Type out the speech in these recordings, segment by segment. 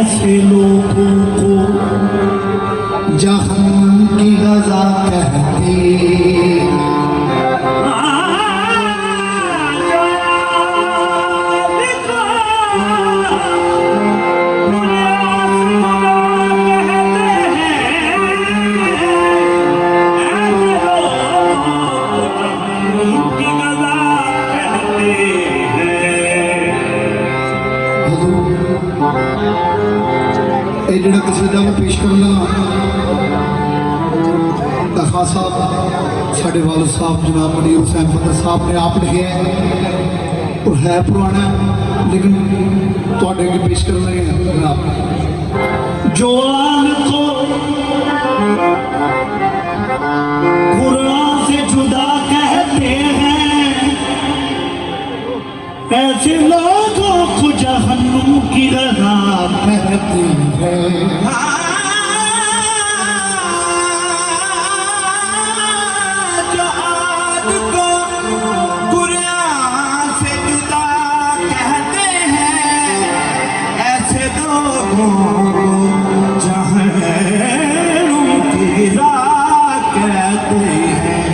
ऐसे लोगों को जहन्नम की गजा कहते ਜਿਹੜਾ ਕਸੀਦਾ ਮੈਂ ਪੇਸ਼ ਕਰਨਾ ਦਾਖਾ ਸਾਹਿਬ ਸਾਡੇ ਵਾਲਿਦ ਸਾਹਿਬ जनाब मुनीर हुसैन बंदर साहब ने आप लिखे है और है पुराना लेकिन थोड़े अगे पेश कर लगे हैं जनाब। जो आन को कुरान से जुदा कहते हैं ऐसे लोगों को जहन्नुम की रज़ा कहते हैं। जो आन को कुरान से जुदा कहते हैं ऐसे लोगों को जहन्नुम की रज़ा कहते हैं।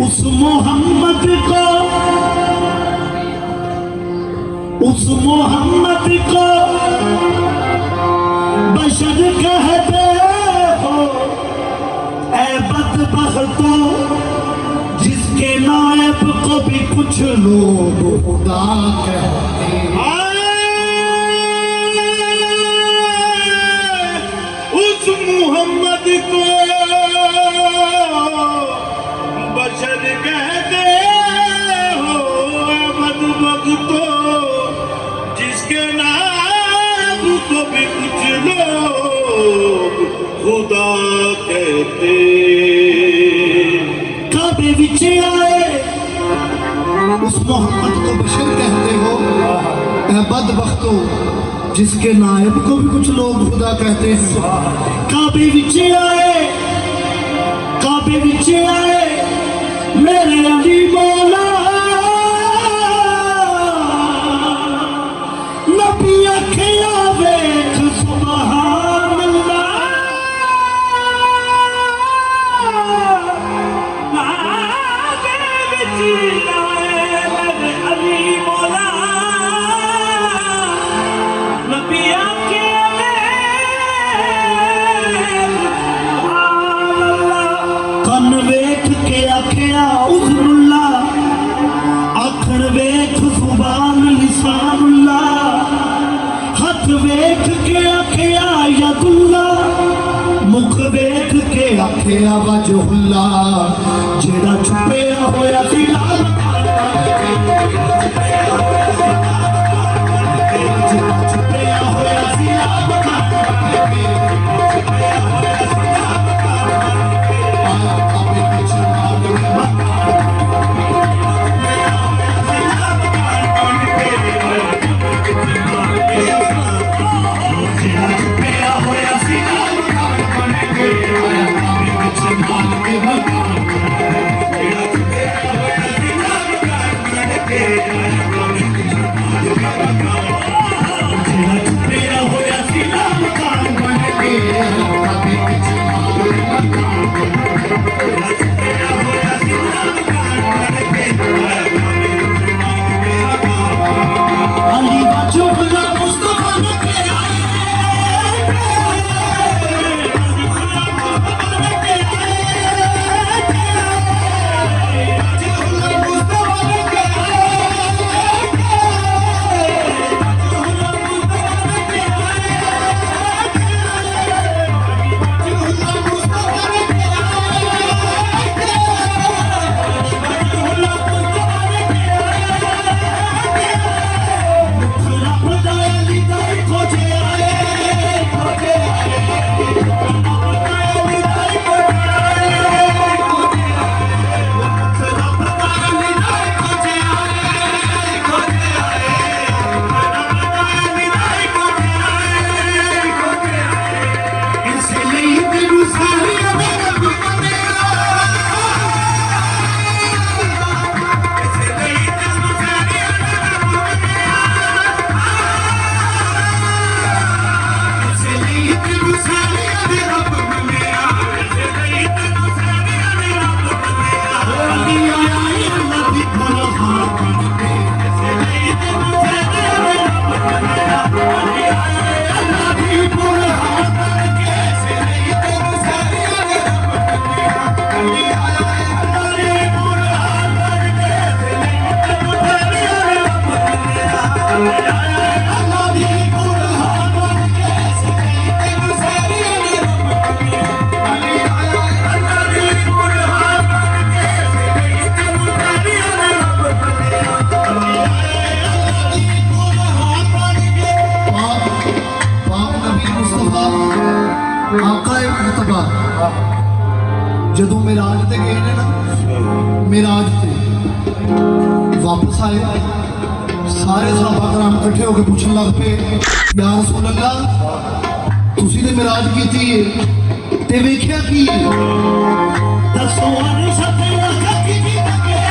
उस मोहम्मद को बशर कहते हो ऐ बदबख्तो जिसके नायब को भी कुछ लोग खुदा कहते हैं। उस मोहम्मद को बशर कहते हो बदबख्तो जिसके नाम को भी कुछ लोग खुदा कहते। काबे विच आए उस मोहम्मद को बशर कहते हो ऐ बदबख्तो जिसके नायब को भी कुछ लोग खुदा कहते हैं। काबे विच आए मेरे अली मौला नबी अखिया वेख सुभान अल्लाह। काबे विच आए मेरे अली मौला नबी अखिया वेख सुभान अल्लाह। कन वेख के आखिया उज़्नुल्लाह आखण वेख सुभान लिसानुल्लाह। हथ वेख के आखिया यदुल्ला मुख वेख के आखिया वजहुल्ला। जेड़ा छुपया होया सी लाल छुपया होया सी ਆਕਾ ਮੁਤਬਾ ਜਦੋਂ ਮਿਰਾਜ ਤੇ ਗਏ ਨੇ ਨਾ, ਮਿਰਾਜ ਤੇ ਵਾਪਸ ਆਏ, ਸਾਰੇ ਸਹਾਬਾ ਕਰਾਮ ਇਕੱਠੇ ਹੋ ਕੇ ਪੁੱਛਣ ਲੱਗ ਪਏ, ਯਾ ਰਸੂਲ ਅੱਲਾ ਤੁਸੀਂ ਤੇ ਮਿਰਾਜ ਕੀਤੀ ਹੈ ਤੇ ਵੇਖਿਆ ਕੀ ਦੱਸੋ ਅਨ ਸਤਿਆ ਕੀ ਤੱਕਿਆ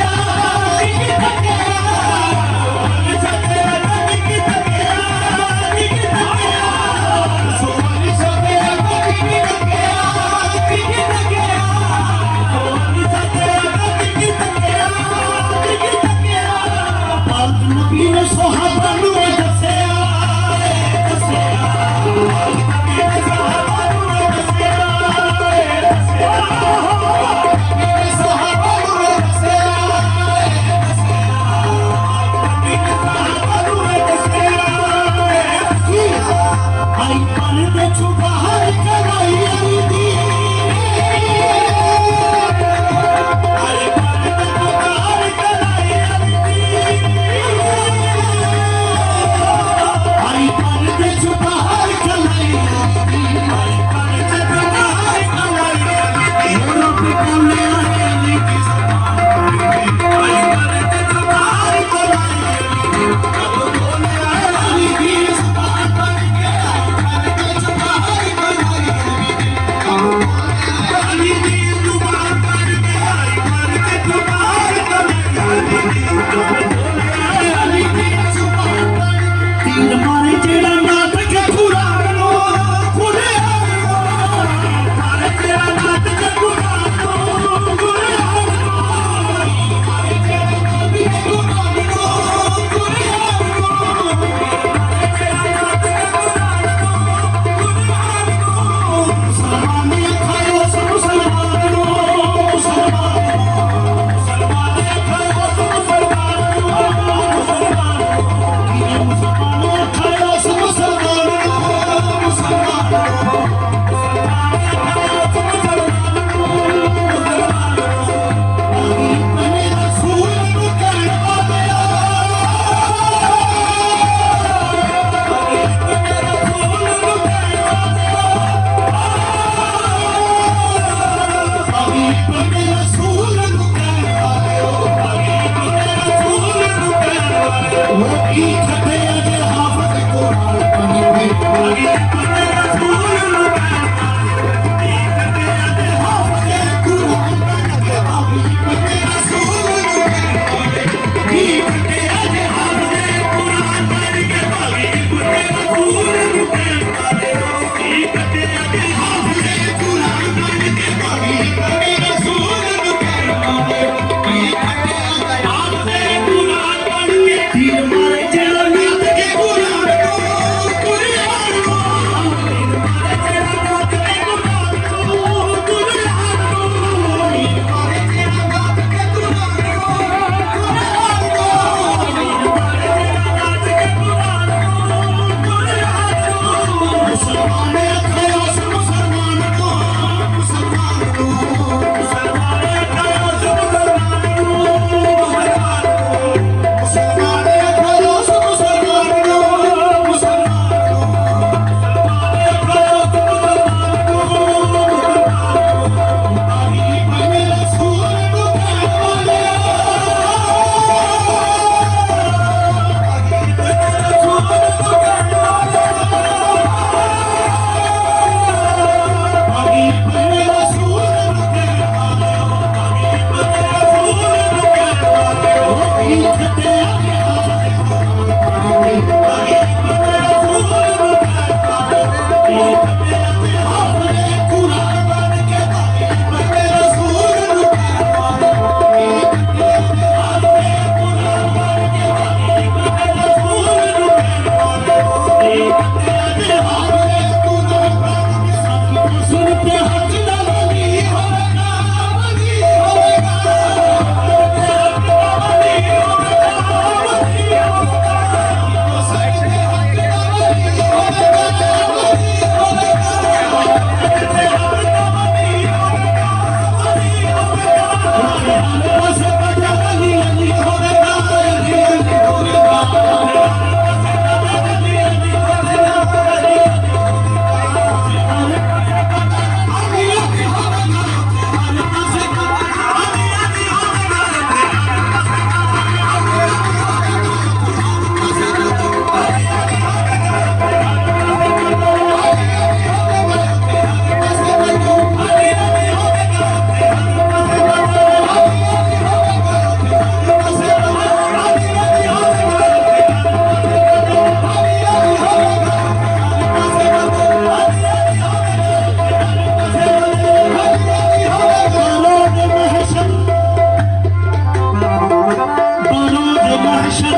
महशर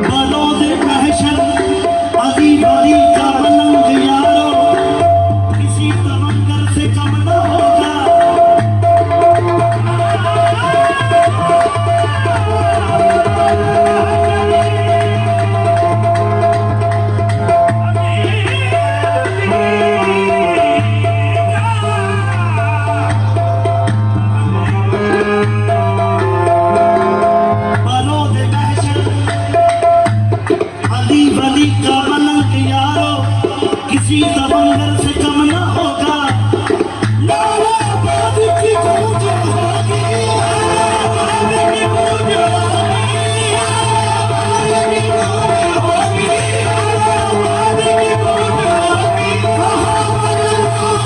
बालों दे महशर अली वाली का पलंग यारो किसी तमंगर से कम न होगा बालों दे महशर अली वली का पलंग यारो किसी तमंगर से कम न होगा लाला बाद की गूंज होगी बाद की गूंज होगी बाद की गूंज होगी बाद की गूंज होगी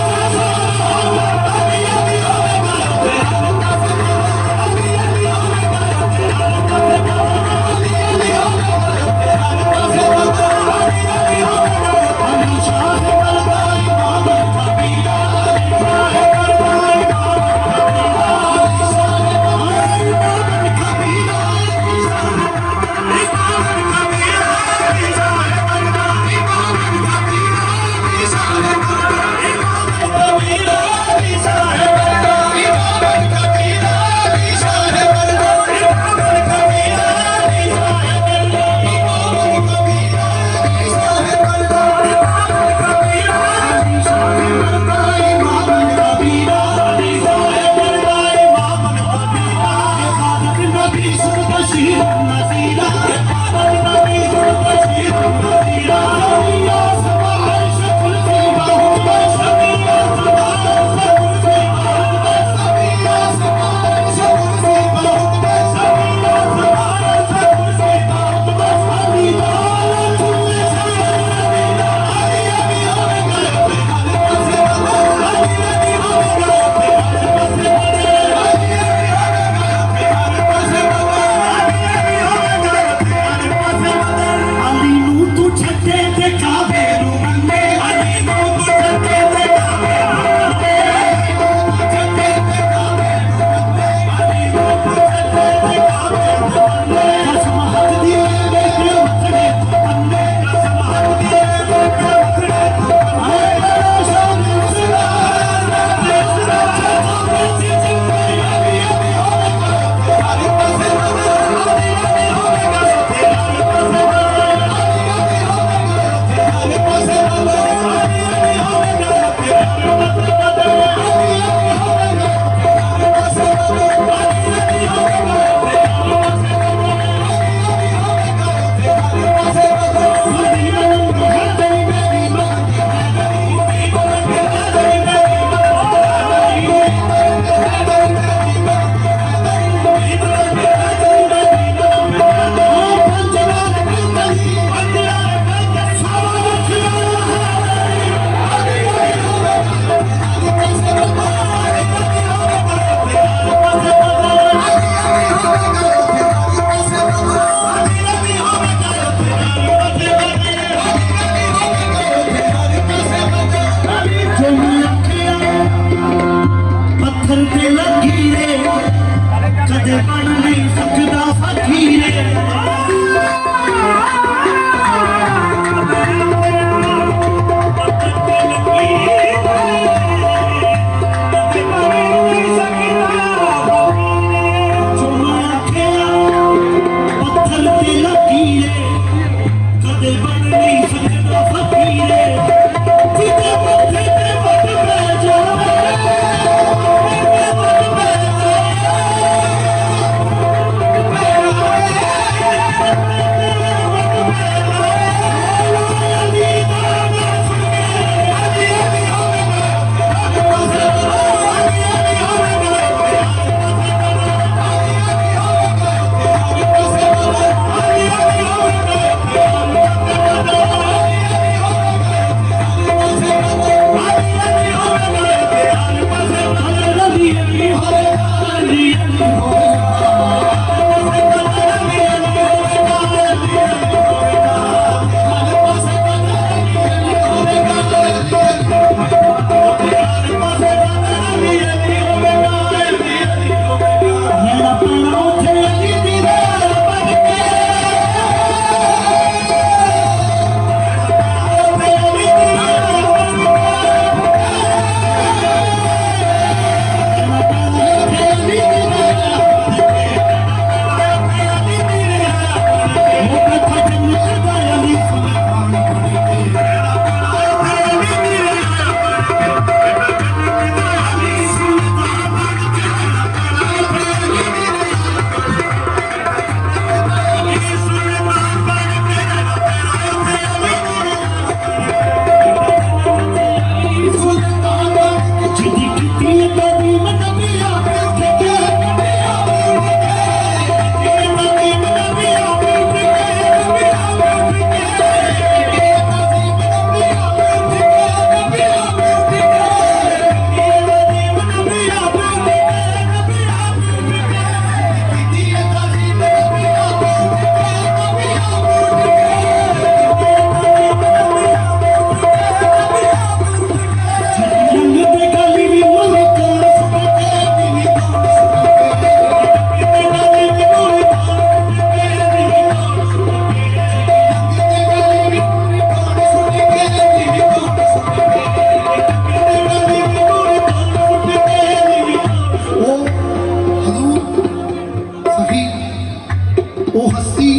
हस्ती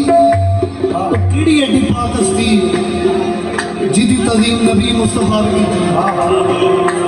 किहड़ी एडी पाक हस्ती जिदी तजीम नबी मुस्तफा ने की